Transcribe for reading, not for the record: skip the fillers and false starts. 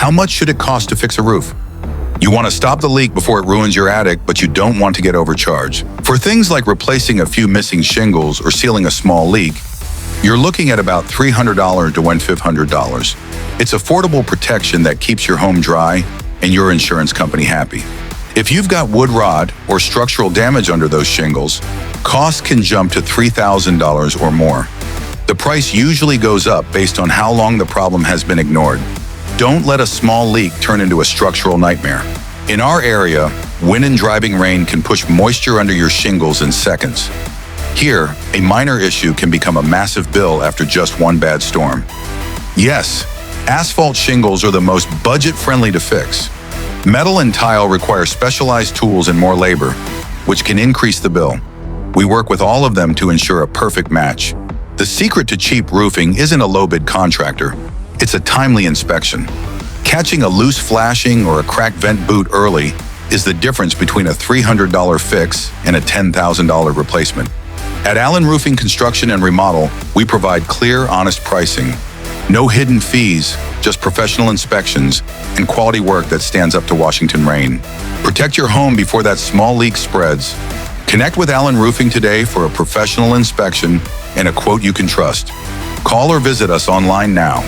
How much should it cost to fix a roof? You want to stop the leak before it ruins your attic, but you don't want to get overcharged. For things like replacing a few missing shingles or sealing a small leak, you're looking at about $300 to $1,500. It's affordable protection that keeps your home dry and your insurance company happy. If you've got wood rot or structural damage under those shingles, costs can jump to $3,000 or more. The price usually goes up based on how long the problem has been ignored. Don't let a small leak turn into a structural nightmare. In our area, wind and driving rain can push moisture under your shingles in seconds. Here, a minor issue can become a massive bill after just one bad storm. Yes, asphalt shingles are the most budget-friendly to fix. Metal and tile require specialized tools and more labor, which can increase the bill. We work with all of them to ensure a perfect match. The secret to cheap roofing isn't a low-bid contractor. It's a timely inspection. Catching a loose flashing or a cracked vent boot early is the difference between a $300 fix and a $10,000 replacement. At Allen Roofing Construction and Remodel, we provide clear, honest pricing. No hidden fees, just professional inspections and quality work that stands up to Washington rain. Protect your home before that small leak spreads. Connect with Allen Roofing today for a professional inspection and a quote you can trust. Call or visit us online now.